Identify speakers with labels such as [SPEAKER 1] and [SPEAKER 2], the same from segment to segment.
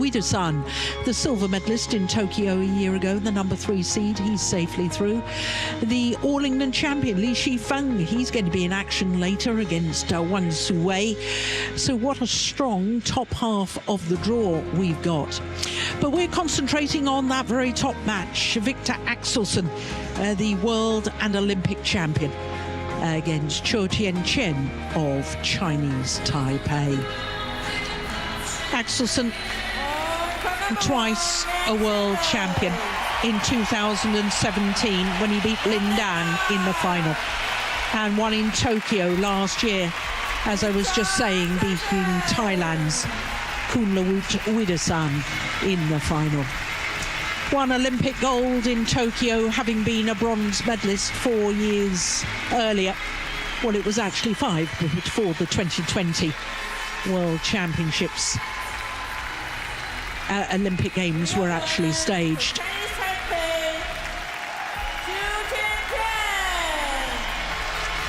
[SPEAKER 1] Ueda-san, the silver medalist in Tokyo a year ago, the number 3 seed, he's safely through. The All England champion, Li Shifeng, he's going to be in action later against Wang Suwei. So what a strong top half of the draw we've got. But we're concentrating on that very top match, Viktor Axelsen, the world and Olympic champion, against Chou Tien Chen of Chinese Taipei. Axelsen, twice a world champion, in 2017 when he beat Lin Dan in the final, and won in Tokyo last year, as I was just saying, beating Thailand's Kunlavut Ueda-san in the final. Won Olympic gold in Tokyo, having been a bronze medalist 4 years earlier. Well, it was actually 5 before the 2020 World Championships. Olympic Games were actually staged.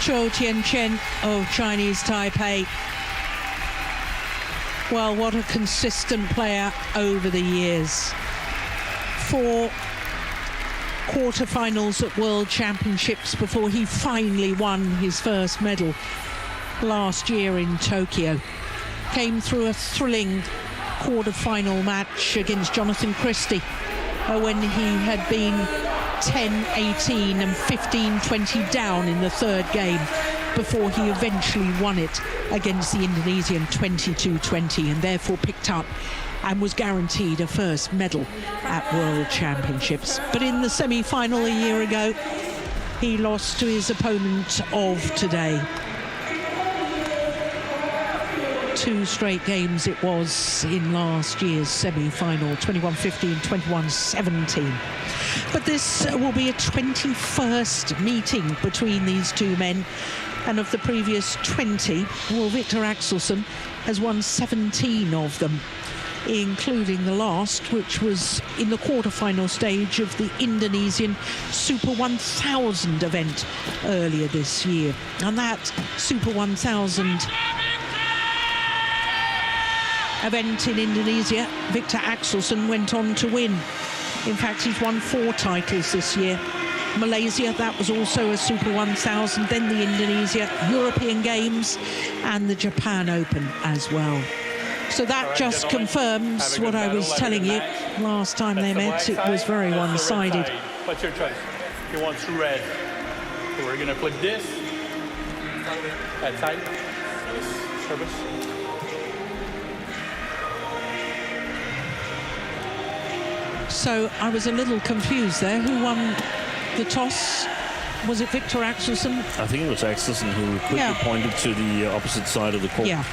[SPEAKER 1] Chou Tien Chen of Chinese Taipei. Well, what a consistent player over the years. 4 quarterfinals at World Championships before he finally won his first medal last year in Tokyo. Came through a thrilling quarter-final match against Jonathan Christie when he had been 10-18 and 15-20 down in the third game before he eventually won it against the Indonesian 22-20, and therefore picked up and was guaranteed a first medal at World Championships. But in the semi-final a year ago, he lost to his opponent of today. 2 straight games it was in last year's semi-final, 21-15, 21-17. But this will be a 21st meeting between these two men, and of the previous 20, well, Viktor Axelsen has won 17 of them, including the last, which was in the quarterfinal stage of the Indonesian Super 1000 event earlier this year. And that Super 1000 event in Indonesia, Viktor Axelsen went on to win. In fact, he's won 4 titles this year. Malaysia, that was also a Super 1000, then the Indonesia European Games and the Japan Open as well. So that just confirms what I was telling you last time they met. It was very one-sided.
[SPEAKER 2] What's your choice? You want true red. So we're going to put this at tight. Service.
[SPEAKER 1] So I was a little confused there. Who won the toss? Was it Viktor Axelsen?
[SPEAKER 3] I think it was Axelsen who quickly pointed to the opposite side of the court.
[SPEAKER 1] Yeah.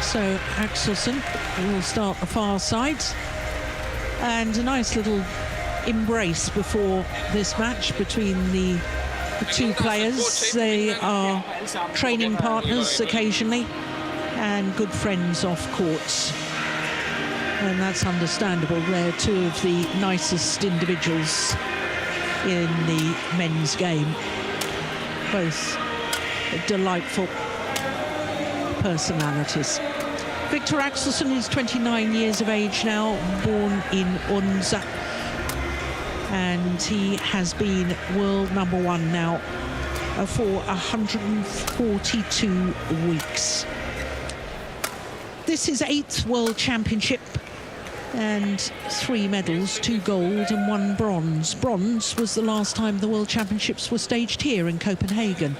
[SPEAKER 1] So Axelsen will start the far side. And a nice little embrace before this match between the two players. They are training partners occasionally and good friends off courts. And that's understandable. They're 2 of the nicest individuals in the men's game. Both delightful personalities. Viktor Axelsen is 29 years of age now, born in Unza. And he has been world number 1 now for 142 weeks. This is 8th World Championship, and 3 medals, 2 gold and 1 bronze. Bronze was the last time the World Championships were staged here in Copenhagen.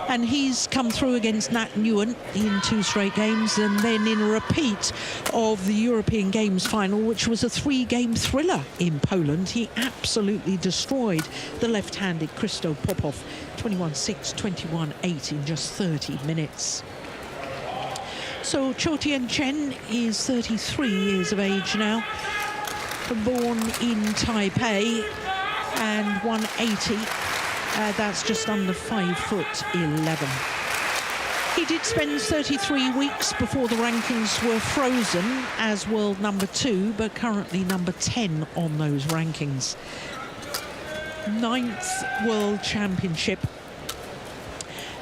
[SPEAKER 1] And he's come through against Nat Nguyen in 2 straight games, and then in a repeat of the European Games final, which was a 3-game thriller in Poland. He absolutely destroyed the left-handed Christo Popov, 21-6, 21-8 in just 30 minutes. So Chou Tien Chen is 33 years of age now, born in Taipei, and 180. That's just under 5'11". He did spend 33 weeks before the rankings were frozen as world number 2, but currently number 10 on those rankings. 9th World Championship.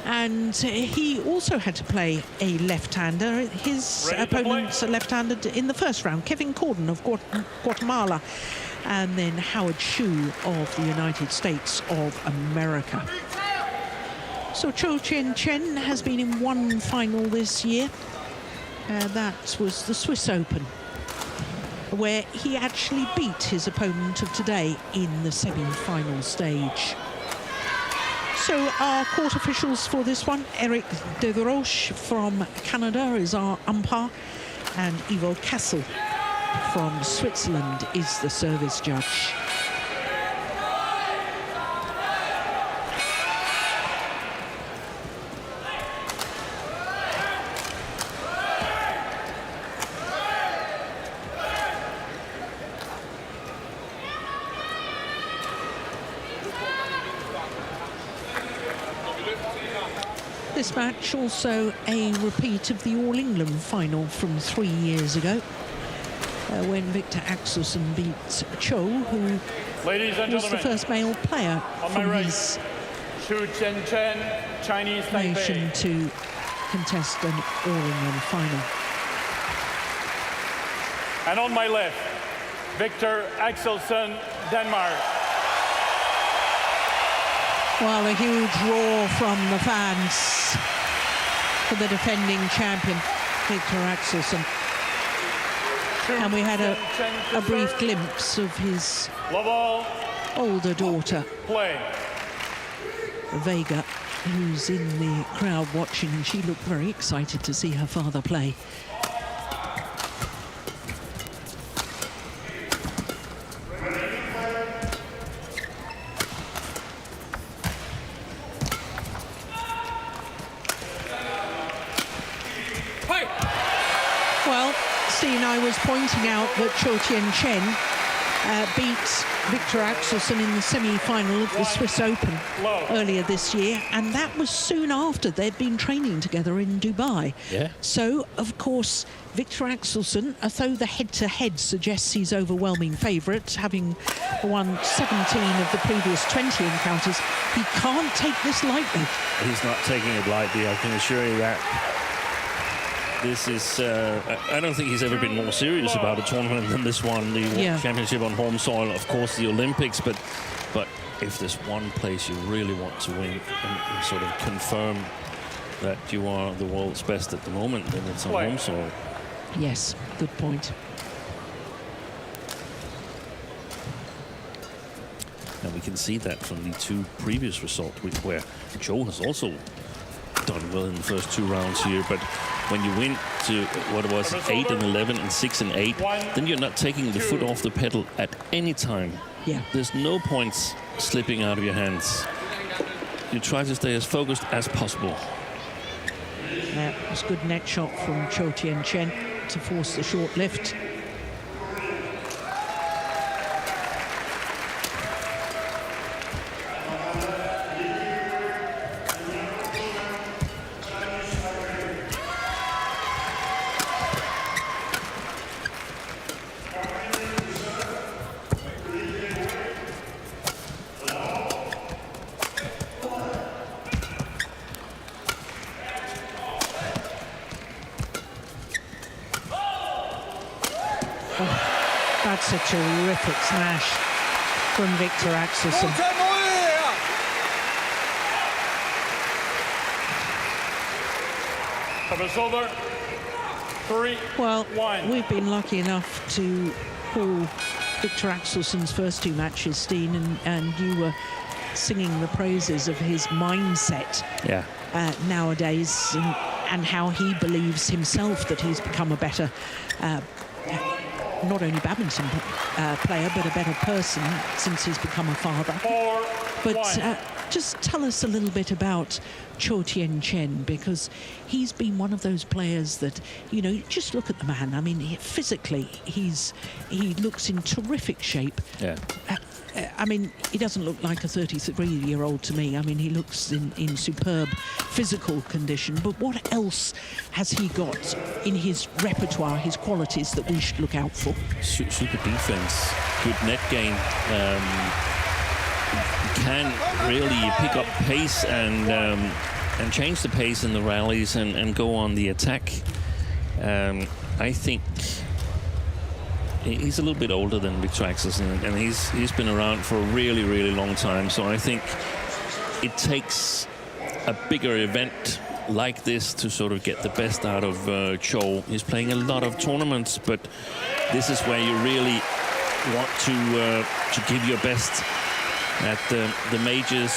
[SPEAKER 1] And he also had to play a left-hander. His opponent's a left-hander in the first round, Kevin Corden of Guatemala, and then Howard Chou of the United States of America. So Chou Tien Chen has been in one final this year. That was the Swiss Open, where he actually beat his opponent of today in the semi-final stage. So our court officials for this one, Eric Deveroche from Canada is our umpire, and Ivo Kassel from Switzerland is the service judge. This match also a repeat of the All England final from 3 years ago, when Viktor Axelsen beat Chou, who was the first male player from his
[SPEAKER 2] Chou Tien Chen, Chinese
[SPEAKER 1] nation
[SPEAKER 2] TPE.
[SPEAKER 1] to contest an All England final.
[SPEAKER 2] And on my left, Viktor Axelsen, Denmark.
[SPEAKER 1] Well, a huge roar from the fans for the defending champion, Viktor Axelsen. And we had a brief glimpse of his older daughter, Vega, who's in the crowd watching, and she looked very excited to see her father play. Well, Steen, I was pointing out that Chou Tien Chen beat Viktor Axelsen in the semi-final of the Swiss Open earlier this year, and that was soon after they'd been training together in Dubai.
[SPEAKER 3] Yeah.
[SPEAKER 1] So, of course, Viktor Axelsen, although the head-to-head suggests he's overwhelming favourite, having won 17 of the previous 20 encounters, he can't take this lightly.
[SPEAKER 3] He's not taking it lightly, I can assure you that. This is, I don't think he's ever been more serious about a tournament than this one, the World Championship on home soil, of course the Olympics, but if there's one place you really want to win and sort of confirm that you are the world's best at the moment, then it's on home soil.
[SPEAKER 1] Yes, good point.
[SPEAKER 3] And we can see that from the two previous results, where Chou has also done well in the first two rounds here, but when you win to what it was 8 and 11 and 6 and 8, then you're not taking the foot off the pedal at any time.
[SPEAKER 1] Yeah.
[SPEAKER 3] There's no points slipping out of your hands. You try to stay as focused as possible.
[SPEAKER 1] Yeah, it was a good net shot from Chou Tien Chen to force the short lift. That's a terrific smash from Viktor Axelsen.
[SPEAKER 2] Over. 3-1.
[SPEAKER 1] Well, we've been lucky enough to call Viktor Axelsen's first two matches, Steen, and you were singing the praises of his mindset nowadays, and how he believes himself that he's become a better not only badminton player, but a better person since he's become a father. But just tell us a little bit about Chou Tien Chen, because he's been one of those players that, you know, just look at the man. I mean, physically, he looks in terrific shape.
[SPEAKER 3] Yeah.
[SPEAKER 1] I mean, he doesn't look like a 33-year-old to me. I mean, he looks in superb physical condition. But what else has he got in his repertoire, his qualities that we should look out for?
[SPEAKER 3] Super defense, good net gain. Can really pick up pace and and change the pace in the rallies and go on the attack. I think he's a little bit older than Viktor Axelsen, and he's been around for a really, really long time. So I think it takes a bigger event like this to sort of get the best out of Chou. He's playing a lot of tournaments, but this is where you really want to give your best at the majors.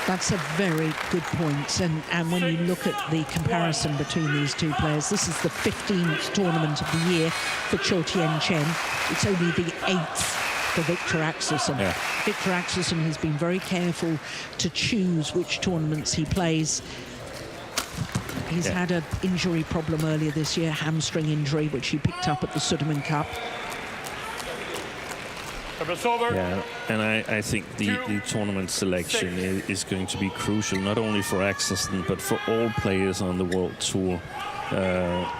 [SPEAKER 1] That's a very good point. And when you look at the comparison between these two players, this is the 15th tournament of the year for Chou Tien Chen. It's only the 8th for Viktor Axelsen.
[SPEAKER 3] Yeah.
[SPEAKER 1] Viktor Axelsen has been very careful to choose which tournaments he plays. He's had an injury problem earlier this year, hamstring injury, which he picked up at the Sudirman Cup.
[SPEAKER 3] Yeah, and I think the tournament selection is going to be crucial, not only for Axelsen, but for all players on the World Tour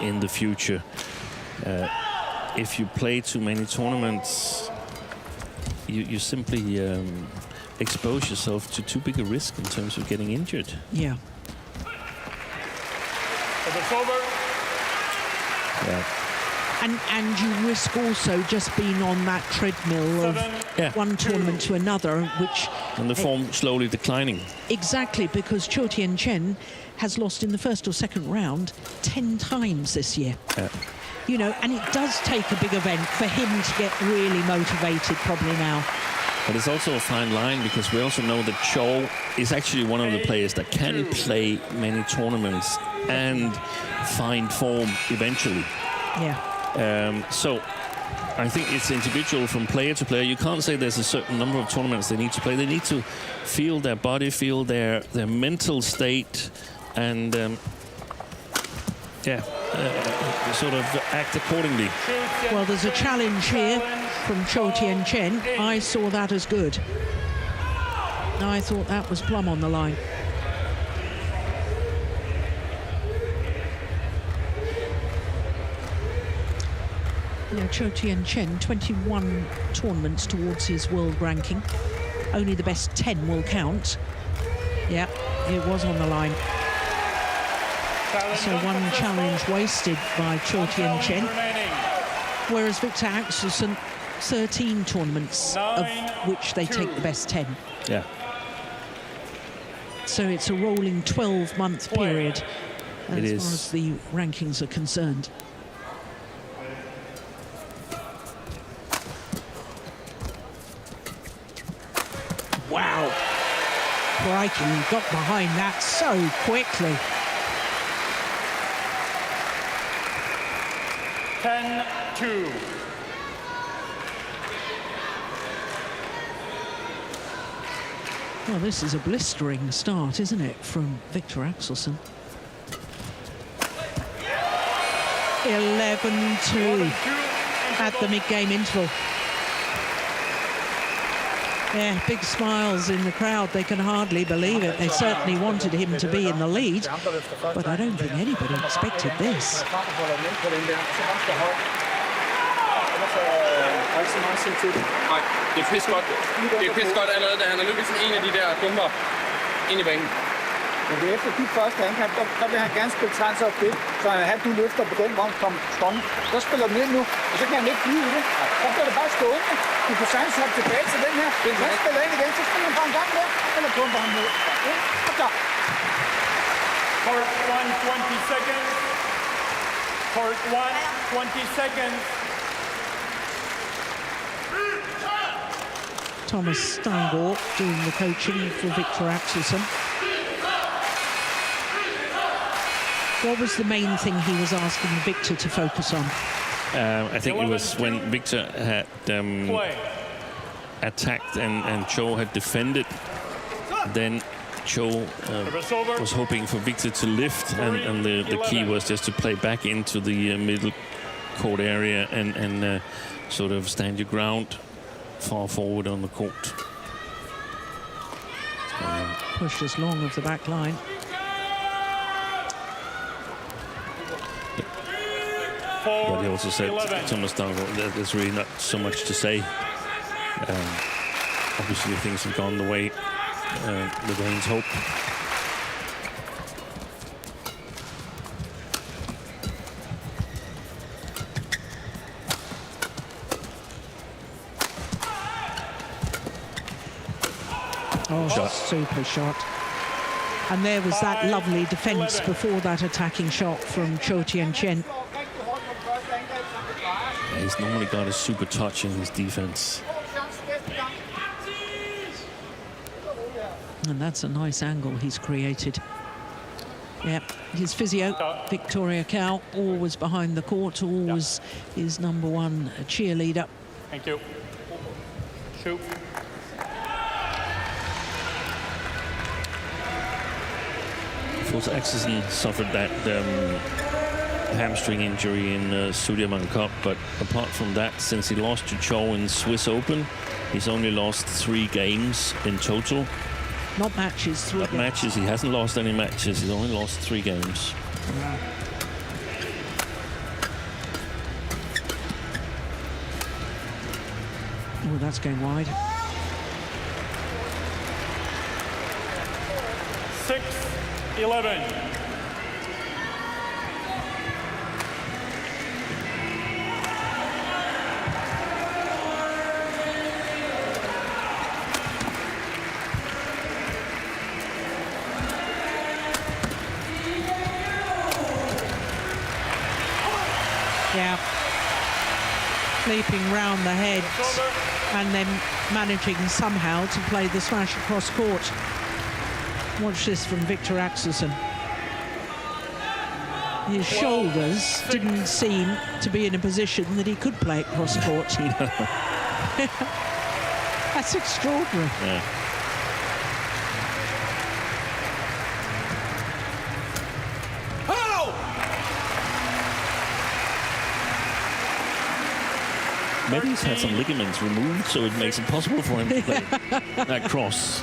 [SPEAKER 3] in the future. If you play too many tournaments, you simply expose yourself to too big a risk in terms of getting injured.
[SPEAKER 1] Yeah.
[SPEAKER 3] Yeah.
[SPEAKER 1] And you risk also just being on that treadmill of one tournament to another, which...
[SPEAKER 3] And the form slowly declining.
[SPEAKER 1] Exactly, because Chou Tien Chen has lost in the first or second round 10 times this year.
[SPEAKER 3] Yeah.
[SPEAKER 1] You know, and it does take a big event for him to get really motivated probably now.
[SPEAKER 3] But it's also a fine line, because we also know that Chou is actually one of the players that can play many tournaments and find form eventually.
[SPEAKER 1] Yeah.
[SPEAKER 3] So I think it's individual from player to player. You can't say there's a certain number of tournaments they need to play. They need to feel their body, feel their mental state, and sort of act accordingly.
[SPEAKER 1] Well, there's a challenge here from Chou Tien Chen. I saw that as good. I thought that was plumb on the line. Yeah, Chou Tien Chen, 21 tournaments towards his world ranking. Only the best 10 will count. Yeah, it was on the line. So one challenge wasted by Chou Tien Chen. Whereas Viktor Axelsen, 13 tournaments, of which they take the best 10.
[SPEAKER 3] Yeah.
[SPEAKER 1] So it's a rolling 12-month period as far as the rankings are concerned. Wow. Crikey, he got behind that so quickly.
[SPEAKER 2] 10-2.
[SPEAKER 1] Well, this is a blistering start, isn't it, from Viktor Axelsen? 11-2 at the mid-game interval. Yeah, big smiles in the crowd. They can hardly believe it. They certainly wanted him to be in the lead, but I don't think anybody expected this.
[SPEAKER 4] Nej, det er pisse godt. Det er pisse godt allerede, da han har lykket en af de der dumper ind i banen.
[SPEAKER 5] Men det efter dit første ankamp, der vil han gerne spille transfer op det, så han du løfter på den vogn kom stående. Så spiller den ind nu, og så kan han ikke blive i det. Så bliver det bare stående. Du får chancen op tilbage til den her. Han spiller ind igen, så spiller han bare en gang med, eller pumper han ned. Og så.
[SPEAKER 2] Court 1, 20 seconds. Court 1, 20 seconds.
[SPEAKER 1] Thomas Steingor doing the coaching for Viktor Axelsen. What was the main thing he was asking Viktor to focus on?
[SPEAKER 3] I think it was when Viktor had attacked and Chou had defended, then Chou was hoping for Viktor to lift, and the key was just to play back into the middle court area and sort of stand your ground far forward on the court.
[SPEAKER 1] Pushed as long of the back line.
[SPEAKER 3] But he also said, Thomas Steingor, there's really not so much to say. Obviously, things have gone the way the Danes hope.
[SPEAKER 1] Oh,
[SPEAKER 3] shot.
[SPEAKER 1] super shot. And there was that lovely defence before that attacking shot from Chou Tien Chen.
[SPEAKER 3] Yeah, he's normally got a super touch in his defense.
[SPEAKER 1] And that's a nice angle he's created. Yep, his physio, Victoria Cow, always behind the court, always his #1 cheerleader.
[SPEAKER 2] Thank you. Shoot.
[SPEAKER 3] Viktor Axelsen suffered that hamstring injury in Sudirman Cup, but apart from that, since he lost to Chou in Swiss Open, he's only lost 3 games in total.
[SPEAKER 1] Not matches, 3
[SPEAKER 3] Not
[SPEAKER 1] games.
[SPEAKER 3] matches, he hasn't lost any matches, he's only lost 3 games.
[SPEAKER 1] Oh, that's going wide.
[SPEAKER 2] 6-11.
[SPEAKER 1] Yeah. Leaping round the head and then managing somehow to play the smash across court. Watch this from Viktor Axelsen. His shoulders didn't seem to be in a position that he could play it cross court. That's extraordinary.
[SPEAKER 3] Yeah. Maybe he's had some ligaments removed, so it makes it possible for him to play that cross.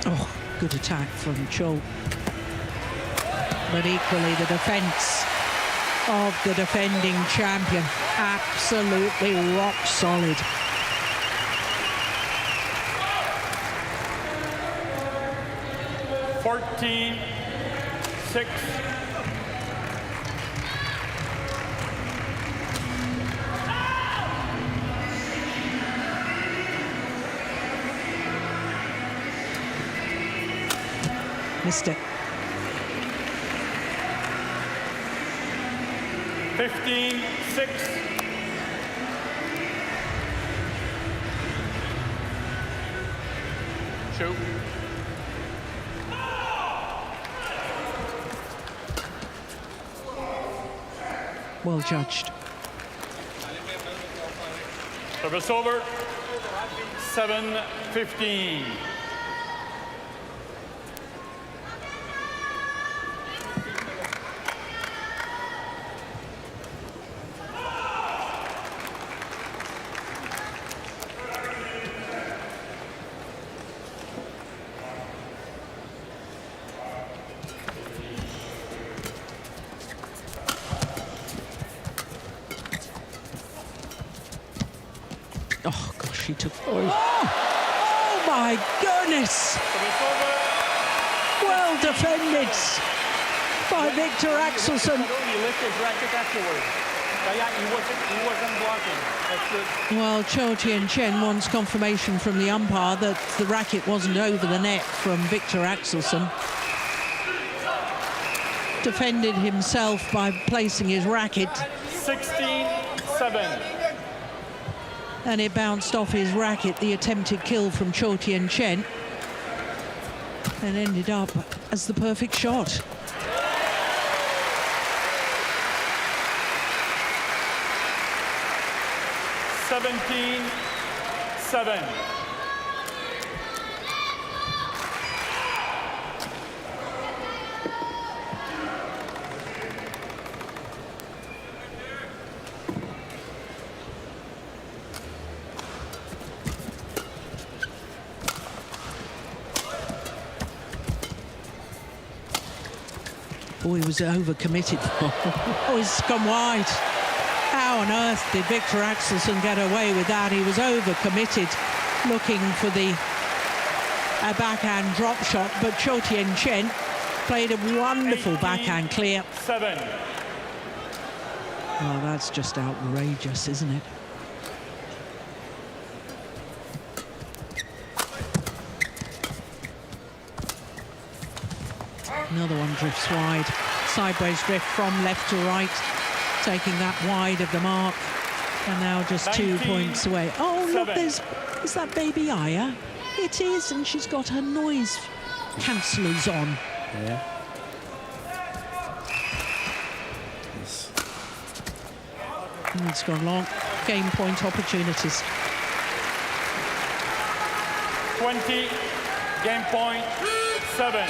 [SPEAKER 1] Oh, good attack from Chou. But equally the defence of the defending champion, absolutely rock solid.
[SPEAKER 2] $14-6.
[SPEAKER 1] Missed it.
[SPEAKER 2] 15-6. Shoot.
[SPEAKER 1] Well judged.
[SPEAKER 2] Service over. 7-15.
[SPEAKER 1] Oh, gosh, he took... Oh, my goodness! Well defended by Viktor Axelsen.
[SPEAKER 2] He lifted his racket afterwards. He wasn't blocking. That's good.
[SPEAKER 1] Well, Chou Tien Chen wants confirmation from the umpire that the racket wasn't over the net from Viktor Axelsen. Defended himself by placing his racket.
[SPEAKER 2] 16-7.
[SPEAKER 1] And it bounced off his racket, the attempted kill from Chou Tien Chen, and ended up as the perfect shot.
[SPEAKER 2] $17-7.
[SPEAKER 1] Oh, he was overcommitted. Oh, he's gone wide. How on earth did Viktor Axelsen get away with that? He was overcommitted, looking for a backhand drop shot, but Chou Tien Chen played a wonderful backhand clear.
[SPEAKER 2] 7.
[SPEAKER 1] Oh, that's just outrageous, isn't it? Another one drifts wide. Sideways drift from left to right, taking that wide of the mark. And now just 2 points away. Oh, look, is that Baby Aya? It is, and she's got her noise cancellers on.
[SPEAKER 3] Yeah.
[SPEAKER 1] And it's gone long. Game point opportunities.
[SPEAKER 2] 20, game point, 7.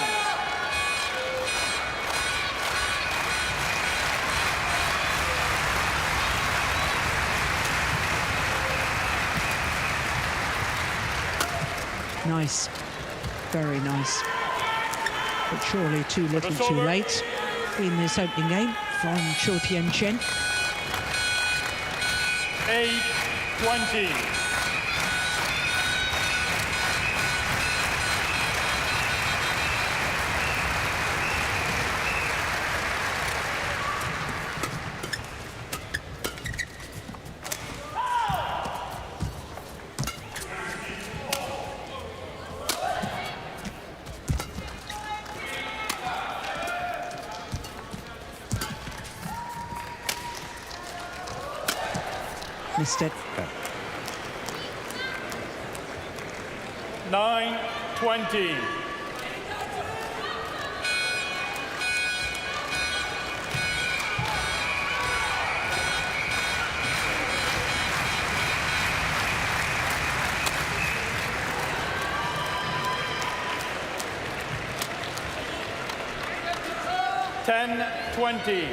[SPEAKER 1] Nice, very nice. But surely too little too late in this opening game from Chou Tien Chen.
[SPEAKER 2] 8-20.
[SPEAKER 1] Missed it.
[SPEAKER 2] 9-20. $10-20.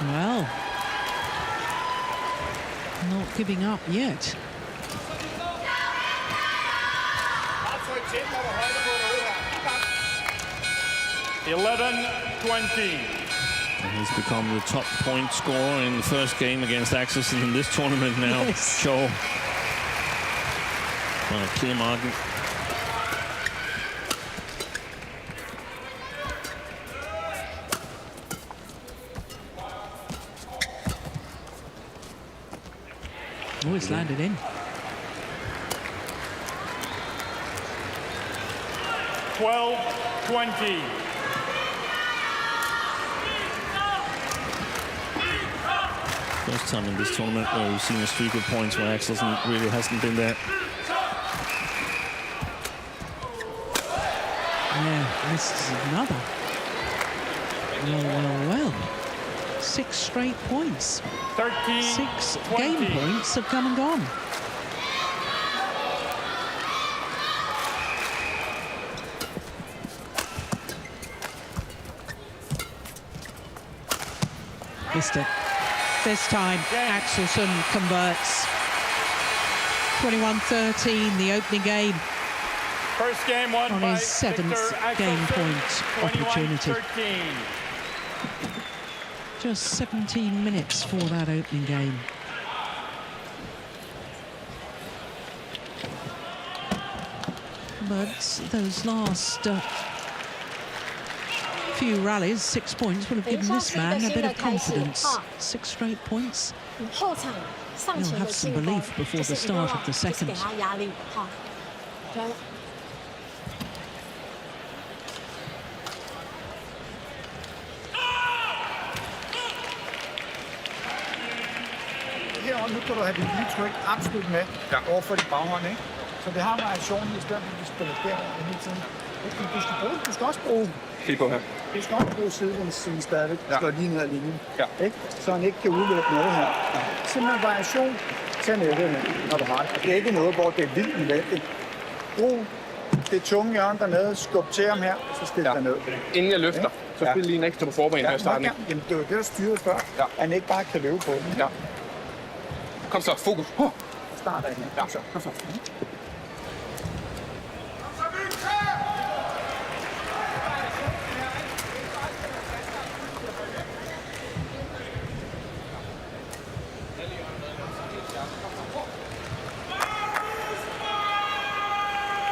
[SPEAKER 1] Well, not giving up yet.
[SPEAKER 2] 11-20.
[SPEAKER 3] And he's become the top point scorer in the first game against Axelsen in this tournament now.
[SPEAKER 1] Yes.
[SPEAKER 3] Chou. By a clear margin.
[SPEAKER 1] Oh, it's landed in.
[SPEAKER 2] 12-20.
[SPEAKER 3] First time in this tournament where we've seen a streak of points where Axelsen really hasn't been there.
[SPEAKER 1] Yeah, this is another. Well. 6 straight points. 6 game points have come and gone. Missed it. This time, Axelsen converts. 21-13, the opening game.
[SPEAKER 2] First game won
[SPEAKER 1] on
[SPEAKER 2] by
[SPEAKER 1] his 7th game point opportunity.
[SPEAKER 2] 21-13.
[SPEAKER 1] Just 17 minutes for that opening game. But those last few rallies, 6 points, would have given this man a bit of confidence. 6 straight points. He'll have some belief before the start of the second.
[SPEAKER 5] Herovre, nu kan du have dit lige tryk absolut med over for dit baghånd, ikke? Så det har variationen i stedet for, at vi spiller derover hele tiden. Du skal også bruge...
[SPEAKER 4] Se på her.
[SPEAKER 5] Du skal også bruge sidelændssiden stadigvæk. Du skal lige ned ad linjen. Ikke? Så han ikke kan udløbe noget her. Simpelthen variation til nettet her, når du har det. Det er ikke noget, hvor det er vildt nødvendigt. Brug det tunge hjørne dernede, skub til ham her, så stil dig ned.
[SPEAKER 4] Inden jeg løfter, så spil lige en ekstra på forbenet her i starten.
[SPEAKER 5] Jamen, det var det, der styrede før. At han ikke bare kan løbe på den.
[SPEAKER 4] Ja. Kom så, fokus.
[SPEAKER 5] Start af den.
[SPEAKER 4] Ja.
[SPEAKER 5] Kom så.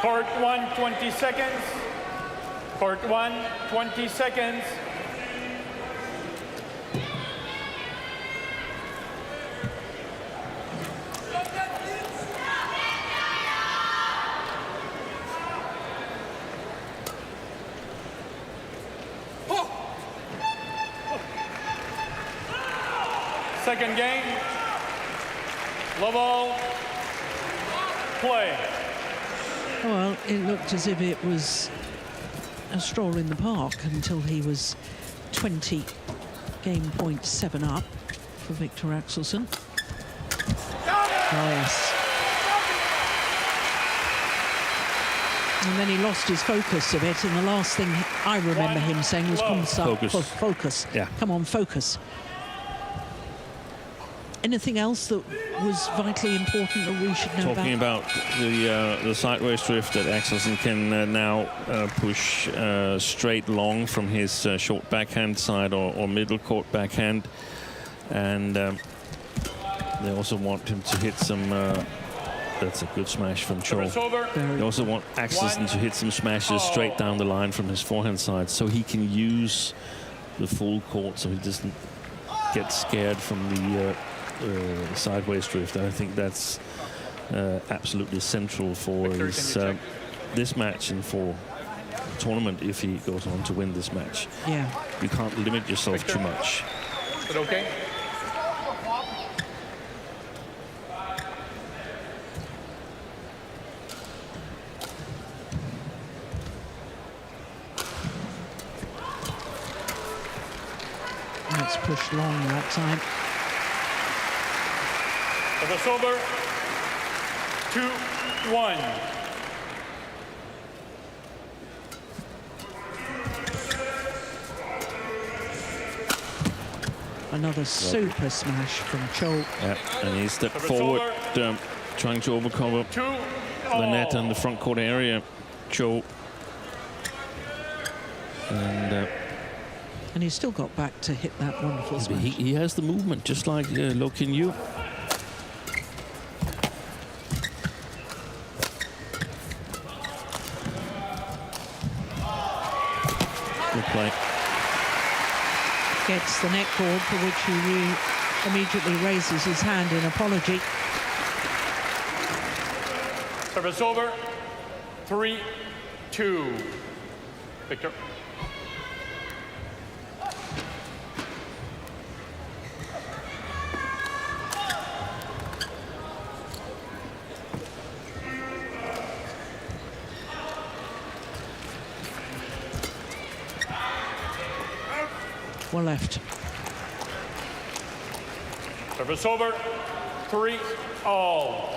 [SPEAKER 2] Court 1, 20 seconds. Court 1, 20 seconds. Second game. Level. Play.
[SPEAKER 1] Well, it looked as if it was a stroll in the park until he was 20 game point 7 up for Viktor Axelsen. Yes. And then he lost his focus a bit, and the last thing I remember him saying was focus.
[SPEAKER 3] Yeah.
[SPEAKER 1] Come on, focus. Anything else that was vitally important that we should know
[SPEAKER 3] Talking about the sideways drift that Axelsen can now push straight long from his short backhand side or middle court backhand. And they also want him to hit some... that's a good smash from Chou. They also want Axelsen to hit some smashes straight down the line from his forehand side so he can use the full court so he doesn't get scared from the sideways drift. I think that's absolutely central for his, this match and for the tournament if he goes on to win this match.
[SPEAKER 1] Yeah.
[SPEAKER 3] You can't limit yourself too much.
[SPEAKER 2] Is it okay?
[SPEAKER 1] Let's push long that time.
[SPEAKER 2] Service over. 2-1.
[SPEAKER 1] Another super smash from Chou.
[SPEAKER 3] Yeah, and he stepped forward, trying to overcover the net and the front court area. Chou.
[SPEAKER 1] And he's still got back to hit that wonderful smash.
[SPEAKER 3] He has the movement, just like Lo Kin Yu. Good play.
[SPEAKER 1] Gets the net cord, for which he immediately raises his hand in apology.
[SPEAKER 2] Service over. 3-2. Viktor.
[SPEAKER 1] Well left.
[SPEAKER 2] Service over. 3-all.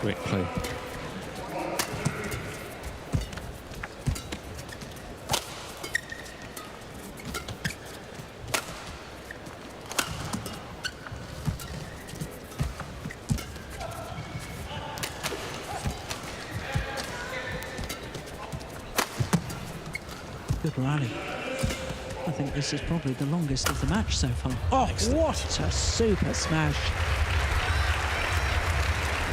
[SPEAKER 3] Great play.
[SPEAKER 1] Good rally. I think this is probably the longest of the match so far. Oh, what a super smash.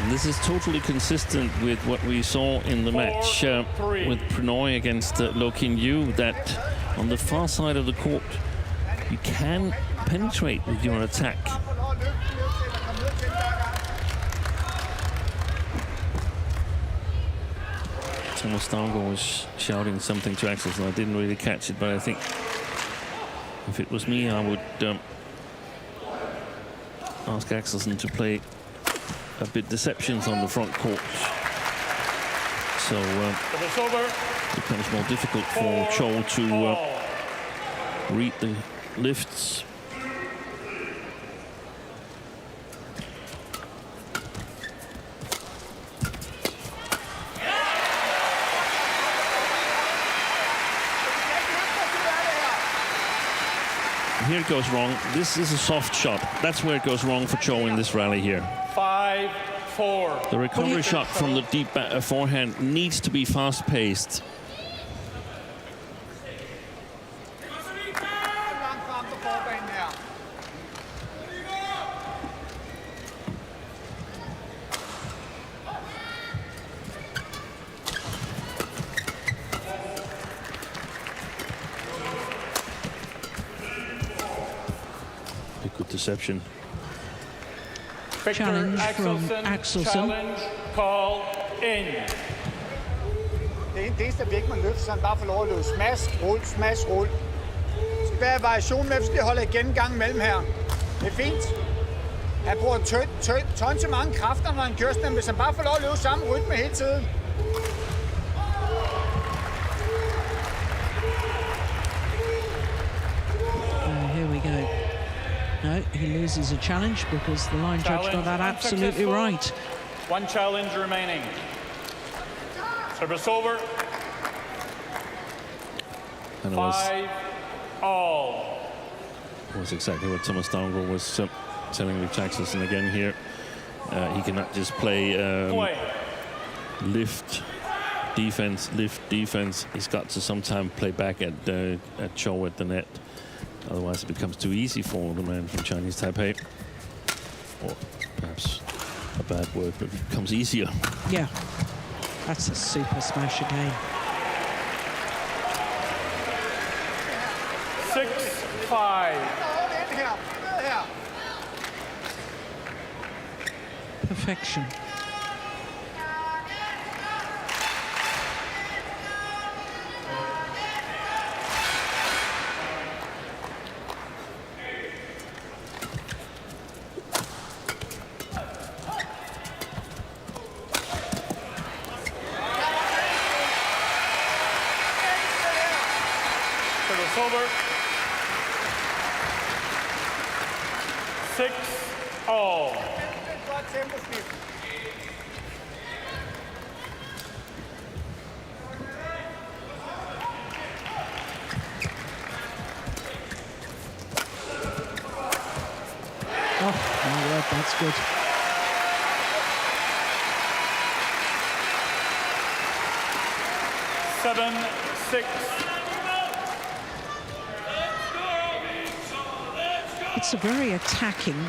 [SPEAKER 3] And this is totally consistent with what we saw in the match with Pranoy against Lo Kin Yu, that on the far side of the court, you can penetrate with your attack. Thomas Stavgaard was shouting something to Axelsen. I didn't really catch it, but I think if it was me, I would ask Axelsen to play a bit deceptions on the front court. So it becomes more difficult for Chou to read the lifts. Here it goes wrong. This is a soft shot. That's where it goes wrong for Chou in this rally here.
[SPEAKER 2] 5-4.
[SPEAKER 3] The recovery shot from the deep forehand needs to be fast-paced. interception.
[SPEAKER 2] Viktor
[SPEAKER 1] Challenge from Axelsen.
[SPEAKER 2] Challenge call in.
[SPEAKER 5] Det eneste, vi ikke må løfte, så han bare får lov at løbe. Smash, rull. Der skal være variation med, så det holder igen en gang imellem her. Det er fint. Han bruger tøj til mange kræfter, når han kører sådan, hvis han bare får lov at løbe samme rytme hele tiden.
[SPEAKER 1] Here we go. No, he loses a challenge because the line judge got that absolutely right.
[SPEAKER 2] One challenge remaining. Service over.
[SPEAKER 3] And
[SPEAKER 2] 5-all.
[SPEAKER 3] was exactly what Thomas Stavngård was telling Viktor Axelsen again here. He cannot just play lift defense. He's got to sometime play back at Chou at the net. Otherwise, it becomes too easy for the man from Chinese Taipei. Or perhaps a bad word, but it becomes easier.
[SPEAKER 1] Yeah, that's a super smash again.
[SPEAKER 2] 6-5.
[SPEAKER 1] Perfection.
[SPEAKER 2] Service over. 6-all.
[SPEAKER 1] Oh, my word, that's good.
[SPEAKER 2] Seven, 6.
[SPEAKER 1] It's a very attacking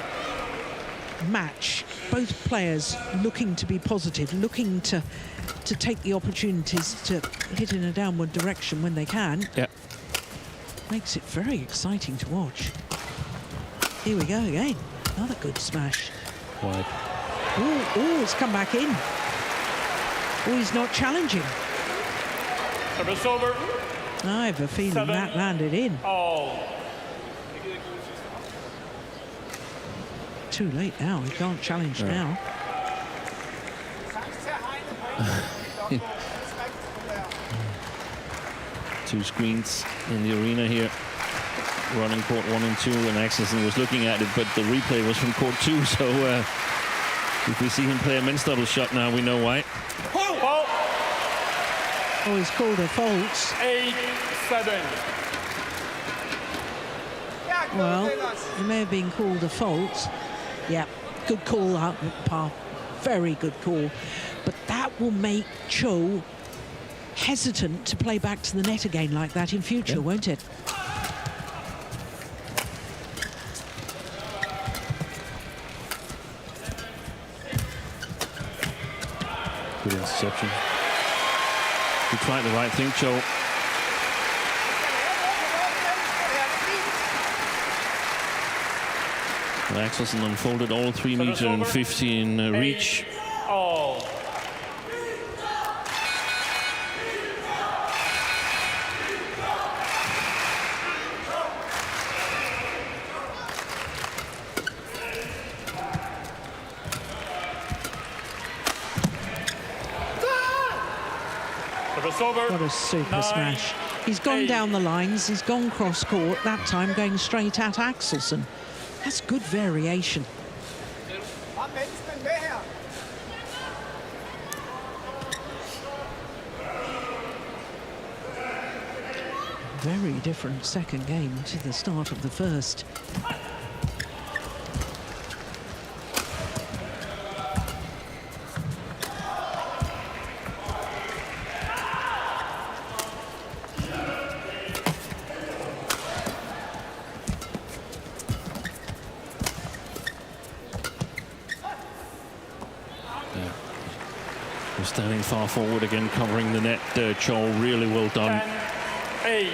[SPEAKER 1] match. Both players looking to be positive, looking to take the opportunities to hit in a downward direction when they can.
[SPEAKER 3] Yeah.
[SPEAKER 1] Makes it very exciting to watch. Here we go again. Another good smash.
[SPEAKER 3] Wide.
[SPEAKER 1] Oh, it's come back in. Oh, he's not challenging.
[SPEAKER 2] Service over.
[SPEAKER 1] I have a feeling that landed in.
[SPEAKER 2] All.
[SPEAKER 1] Too late now. He can't challenge now.
[SPEAKER 3] Two screens in the arena here. Running court 1 and 2, and Axelsen was looking at it, but the replay was from court 2, so if we see him play a men's double shot now, we know why.
[SPEAKER 1] Oh, he's called a fault.
[SPEAKER 2] 8-7.
[SPEAKER 1] Well, it may have been called a fault. Yeah, good call out, Pa. Very good call. But that will make Chou hesitant to play back to the net again like that in future, won't it?
[SPEAKER 3] Good interception. He tried the right thing, Chou. And Axelsen unfolded all 3 meter and 50 in reach.
[SPEAKER 2] All.
[SPEAKER 1] What a super smash. He's gone down the lines, he's gone cross court, that time going straight at Axelsen. That's good variation. Very different second game to the start of the first.
[SPEAKER 3] Standing far forward again, covering the net. Chou, really well done.
[SPEAKER 2] 10-8.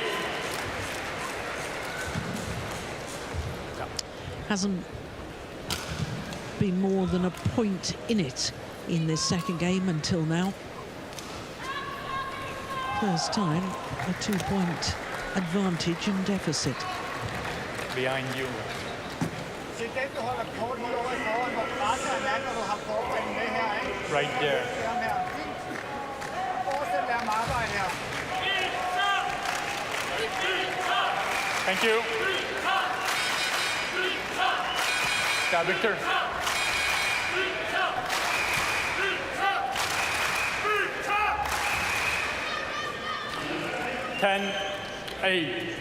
[SPEAKER 1] hasn't been more than a point in it in this second game until now. First time a 2-point advantage and deficit.
[SPEAKER 2] Behind you. Right there. Thank you. Yeah, Victor. Ten, 8.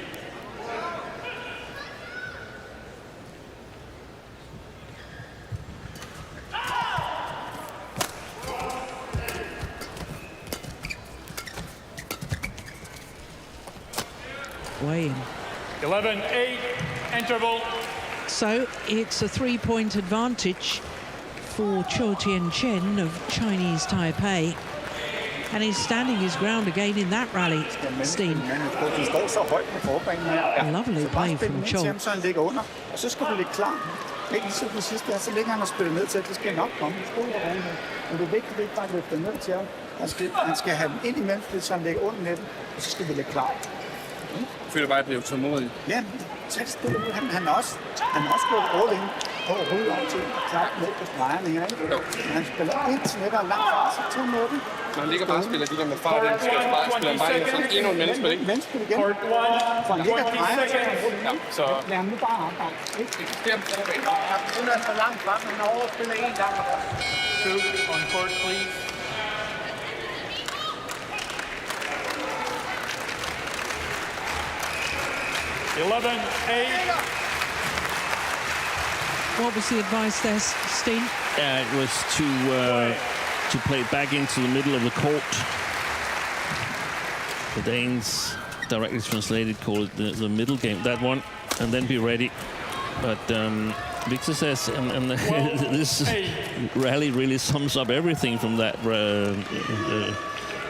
[SPEAKER 1] Way in.
[SPEAKER 2] 11-8 interval.
[SPEAKER 1] So it's a 3-point advantage for Chou Tien Chen of Chinese Taipei. And he's standing his ground again in that rally, Steen. Lovely play from Chou.
[SPEAKER 5] Så han ligger under, og så skal du ligge klar. Ikke så det sidste er, så ligger han og spiller ned til, det skal nok komme. Men det er vigtigt, at ikke bare løfte ned til ham. Han skal have den ind imellem, så han ligger under netten, og så skal vi ligge klar.
[SPEAKER 4] Jeg føler bare, at jeg bliver tålmodig.
[SPEAKER 5] Ja, tag stille ud. Han er også gået all in på hovedet op til at klare ned på stregerne her. Han spiller ind til netter og langt fra, så tog måden.
[SPEAKER 4] Når han ligger bare og spiller de der med fart, så skal bare spille bare ind sådan endnu en menneske, ikke?
[SPEAKER 5] Menneske igen. For han ligger og drejer, så lad ham nu bare arbejde. Hun er så langt frem, han overspiller en gang.
[SPEAKER 2] 2 on court, please.
[SPEAKER 1] What was the advice there, Steen?
[SPEAKER 3] It was to play it back into the middle of the court. The Danes, directly translated, call it the middle game, that one, and then be ready. But Victor says, and this rally really sums up everything from that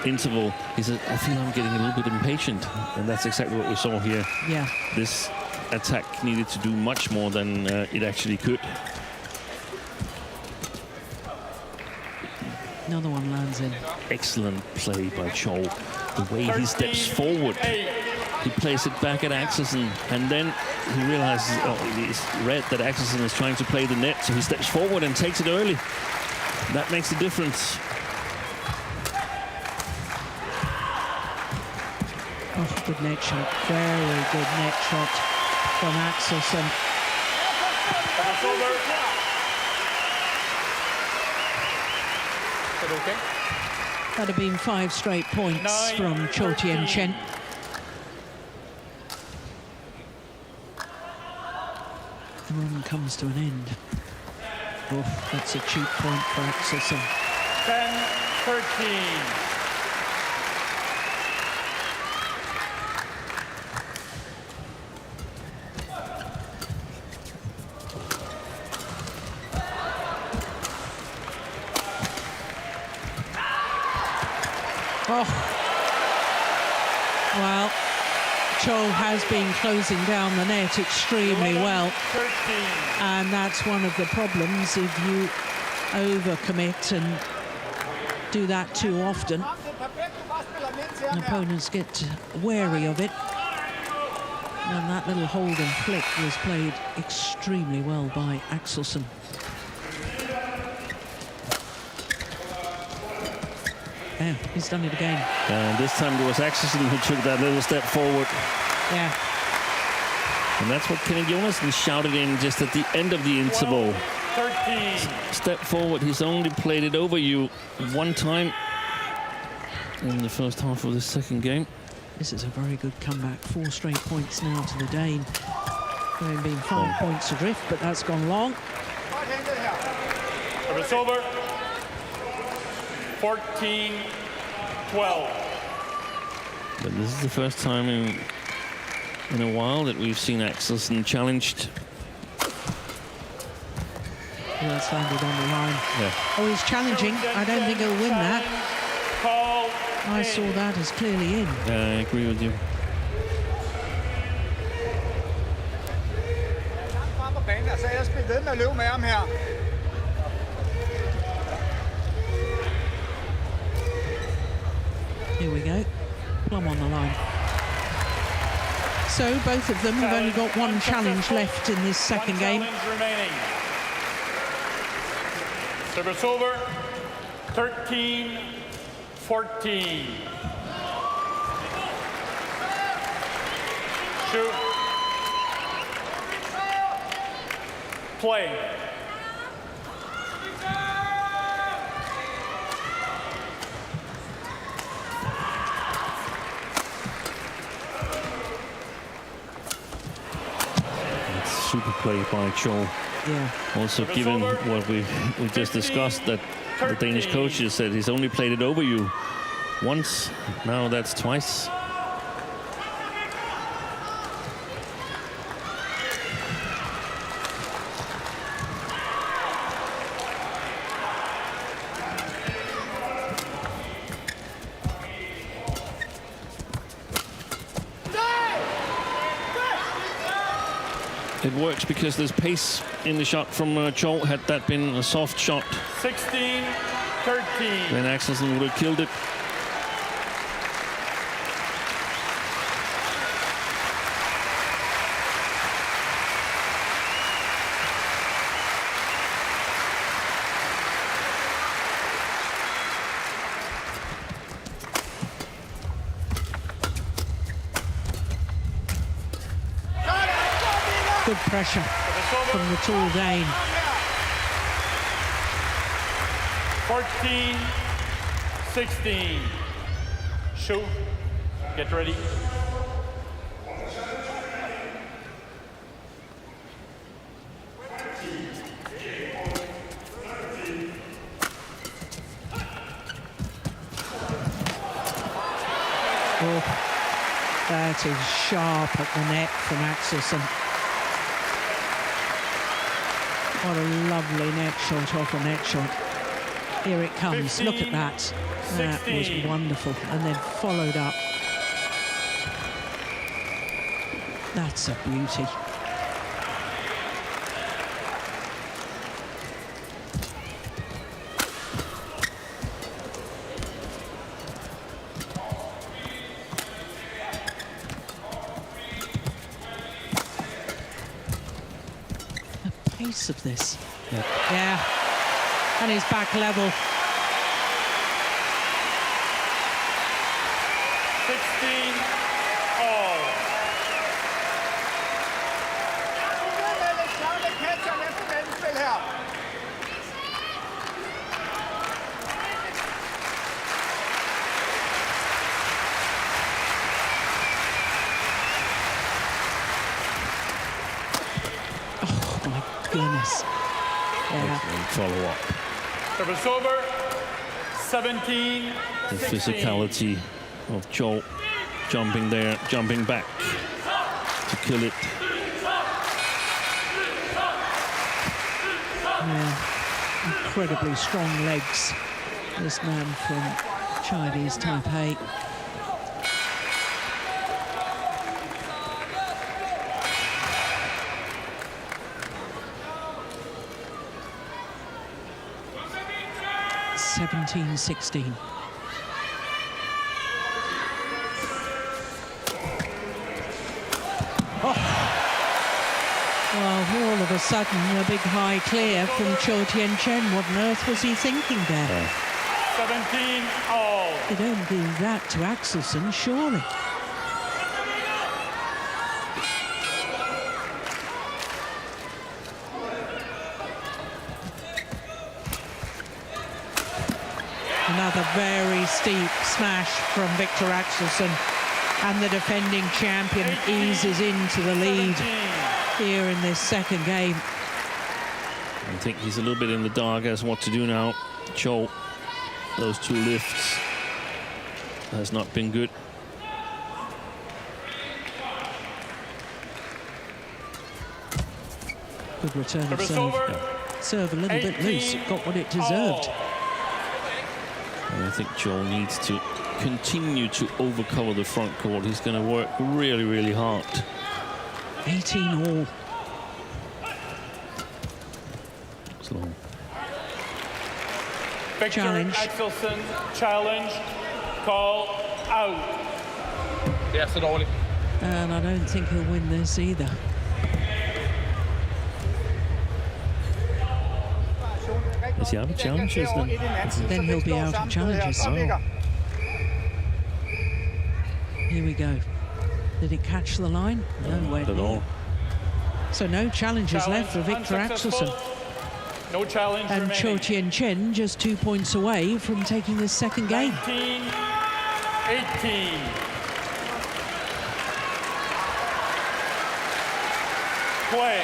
[SPEAKER 3] interval. He said, I feel I'm getting a little bit impatient, and that's exactly what we saw here.
[SPEAKER 1] Yeah.
[SPEAKER 3] This attack needed to do much more than it actually could.
[SPEAKER 1] Another one lands in.
[SPEAKER 3] Excellent play by Chou. The way he steps forward, he plays it back at Axelsen, and then he realizes, he's read that Axelsen is trying to play the net, so he steps forward and takes it early. That makes the difference.
[SPEAKER 1] Oh, good net shot. Very good net shot from Axelsen.
[SPEAKER 2] Okay.
[SPEAKER 1] That have been 5 straight points from Chou Tien Chen. The run comes to an end. Oh, that's a cheap point for Axelsen.
[SPEAKER 2] 10-13.
[SPEAKER 1] Oh, well, Chou has been closing down the net extremely well, and that's one of the problems if you overcommit and do that too often. Opponents get wary of it, and that little hold and flick was played extremely well by Axelsen. Yeah, he's done it again.
[SPEAKER 3] And this time it was Axelsen who took that little step forward.
[SPEAKER 1] Yeah.
[SPEAKER 3] And that's what Kenneth Jonassen shouted in just at the end of the interval.
[SPEAKER 2] 13.
[SPEAKER 3] Step forward. He's only played it over you one time in the first half of the second game.
[SPEAKER 1] This is a very good comeback. 4 straight points now to the Dane. They've been 5 points adrift, but that's gone long.
[SPEAKER 2] Service over. 14-12.
[SPEAKER 3] But this is the first time in a while that we've seen Axelsen challenged.
[SPEAKER 1] That's landed on the line.
[SPEAKER 3] Yeah.
[SPEAKER 1] Oh, he's challenging. I don't think he'll win that. I saw that as clearly in.
[SPEAKER 3] Yeah, I agree with you.
[SPEAKER 5] banen, og så ellers blive ved med at løbe med ham her.
[SPEAKER 1] Here we go. Plum on the line. So both of them have only got one challenge left in this second game.
[SPEAKER 2] Remaining. Service over. 13-14. Shoot. Play.
[SPEAKER 3] Super play by Chou.
[SPEAKER 1] Yeah.
[SPEAKER 3] Also, given what we just discussed, that the Danish coaches said he's only played it over you once. Now that's twice. It works because there's pace in the shot from Chou. Had that been a soft shot,
[SPEAKER 2] 16-13.
[SPEAKER 3] then Axelsen would have killed it.
[SPEAKER 1] Good pressure from the tall Dane.
[SPEAKER 2] 14-16. Chou, get ready.
[SPEAKER 1] Oh, that is sharp at the net from Axelsen. What a lovely net shot off a net shot. Here it comes.
[SPEAKER 2] 15,
[SPEAKER 1] look at that. That was
[SPEAKER 2] 16.
[SPEAKER 1] wonderful. And then followed up. That's a beauty. Pace of this. Yeah. And he's back level.
[SPEAKER 2] 16-all.
[SPEAKER 1] Goodness. Yeah.
[SPEAKER 3] Follow up.
[SPEAKER 2] Service over. 17-16.
[SPEAKER 3] The physicality of Chou jumping there, jumping back to kill it.
[SPEAKER 1] Yeah. Incredibly strong legs. This man from Chinese Taipei. (17-16). Well, all of a sudden, a big high clear from Chou Tien Chen. What on earth was he thinking there?
[SPEAKER 2] 17-all.
[SPEAKER 1] They don't do that to Axelsen, surely. Another very steep smash from Viktor Axelsen, and the defending champion eases into the lead here in this second game.
[SPEAKER 3] I think he's a little bit in the dark as what to do now. Chou, those two lifts has not been good.
[SPEAKER 1] Good return of serve. Serve a little bit loose. It got what it deserved.
[SPEAKER 3] And I think Chou needs to continue to overcover the front court. He's going to work really, really hard.
[SPEAKER 1] 18-all.
[SPEAKER 3] Slow.
[SPEAKER 2] Viktor
[SPEAKER 1] Challenge.
[SPEAKER 2] Axelsen, challenge, call out.
[SPEAKER 4] Det er så dårligt.
[SPEAKER 1] And I don't think he'll win this either.
[SPEAKER 3] Is he out of challenges then?
[SPEAKER 1] Then he'll be out of challenges. Here we go. Did it catch the line? No way.
[SPEAKER 3] Not at all.
[SPEAKER 1] So no challenges left for Viktor Axelsen.
[SPEAKER 2] No challenge
[SPEAKER 1] And Chou
[SPEAKER 2] remaining.
[SPEAKER 1] Tien Chen just 2 points away from taking this second game.
[SPEAKER 2] 19-18. Play.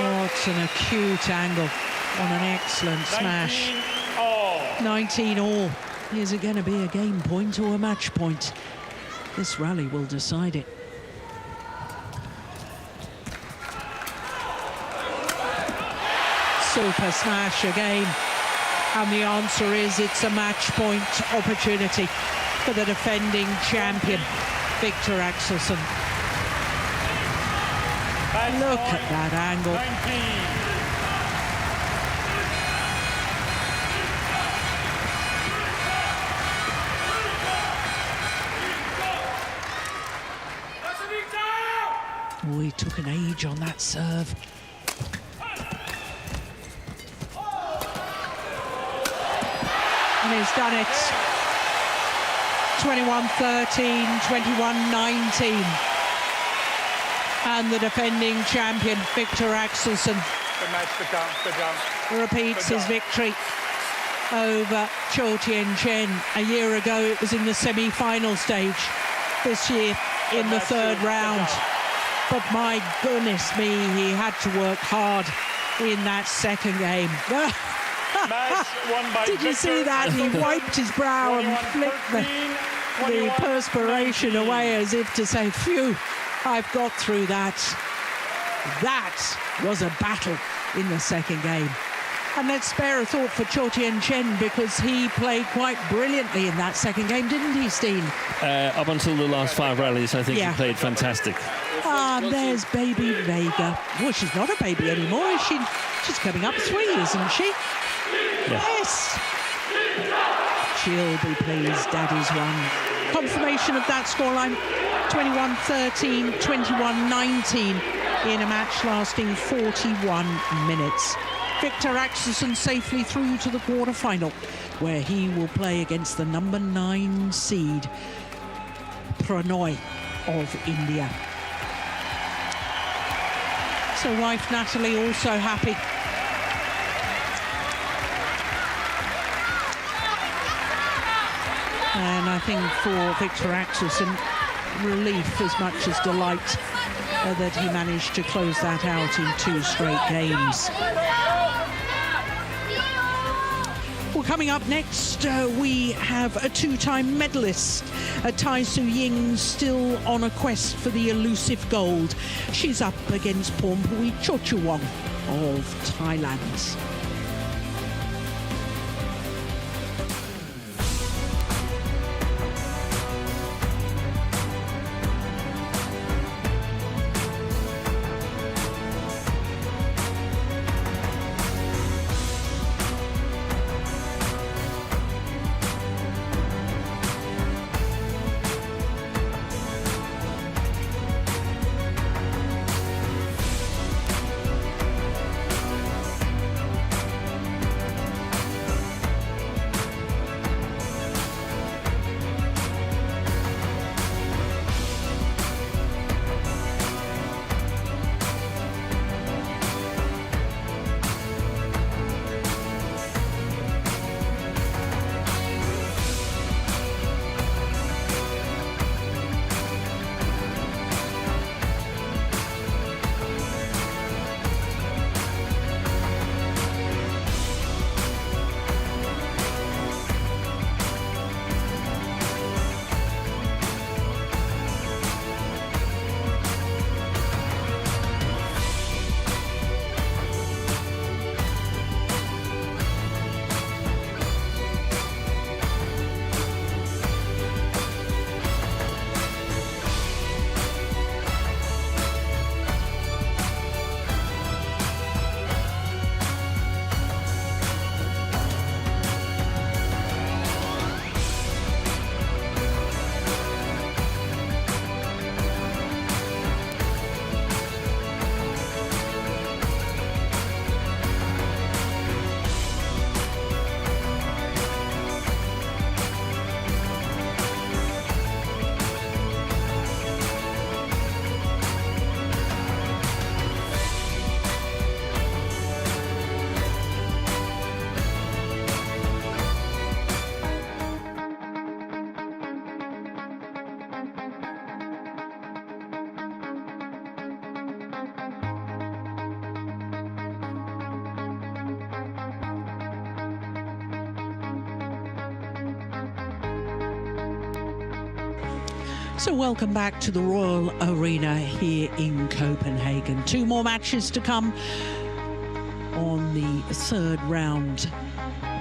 [SPEAKER 1] What an acute angle on an excellent smash. 19 all. Is it going to be a game point or a match point? This rally will decide it. Super smash again. And the answer is it's a match point opportunity for the defending champion, Viktor Axelsen. Look at that angle.
[SPEAKER 2] 19.
[SPEAKER 1] Oh, he took an age on that serve. And he's done it. 21-13, 21-19. And the defending champion, Viktor Axelsen,
[SPEAKER 2] Good match, good job.
[SPEAKER 1] repeats his victory over Chou Tien Chen. A year ago, it was in the semi-final stage. This year, in the third round. But my goodness me, he had to work hard in that second game.
[SPEAKER 2] Match won by
[SPEAKER 1] Did you see that? He wiped his brow and flicked the perspiration away as if to say, phew, I've got through that. That was a battle in the second game. And let's spare a thought for Chou Tien Chen, because he played quite brilliantly in that second game, didn't he, Steen?
[SPEAKER 3] Up until the last 5 rallies, I think
[SPEAKER 1] Yeah.
[SPEAKER 3] he played fantastic.
[SPEAKER 1] Ah, there's baby Vega. Well, she's not a baby anymore, is she? She's coming up 3, isn't she?
[SPEAKER 3] Yeah.
[SPEAKER 1] Yes. She'll be pleased, Daddy's won. Confirmation of that scoreline, 21-13, 21-19 in a match lasting 41 minutes. Viktor Axelsen safely through to the quarter-final, where he will play against the number 9 seed, Prannoy of India. So wife Natalie also happy. And I think for Viktor Axelsen, relief as much as delight that he managed to close that out in 2 straight games. Well, coming up next, we have a 2-time medalist. Tai Su Ying still on a quest for the elusive gold. She's up against Pornpui Chochuwong of Thailand. So welcome back to the Royal Arena here in Copenhagen. 2 more matches to come on the 3rd round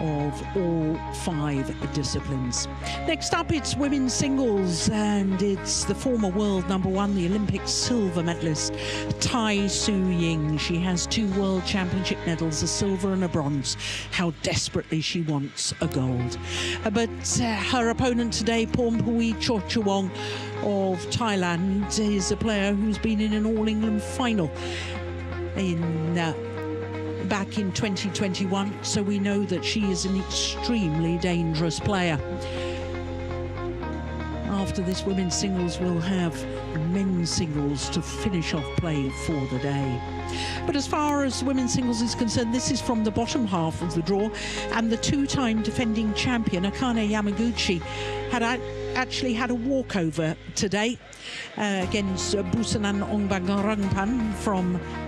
[SPEAKER 1] of all 5 disciplines. Next up, it's women's singles, and it's the former world #1, the Olympic silver medalist, Tai Tzu Ying. She has 2 world championship medals, a silver and a bronze. How desperately she wants a gold. But her opponent today, Pornpui Chorchawong of Thailand, is a player who's been in an All-England final back in 2021, so we know that she is an extremely dangerous player. After this women's singles, we'll have men's singles to finish off play for the day. But as far as women's singles is concerned, this is from the bottom half of the draw, and the 2-time defending champion Akane Yamaguchi actually had a walkover today against Busanan Ongbangarangpan from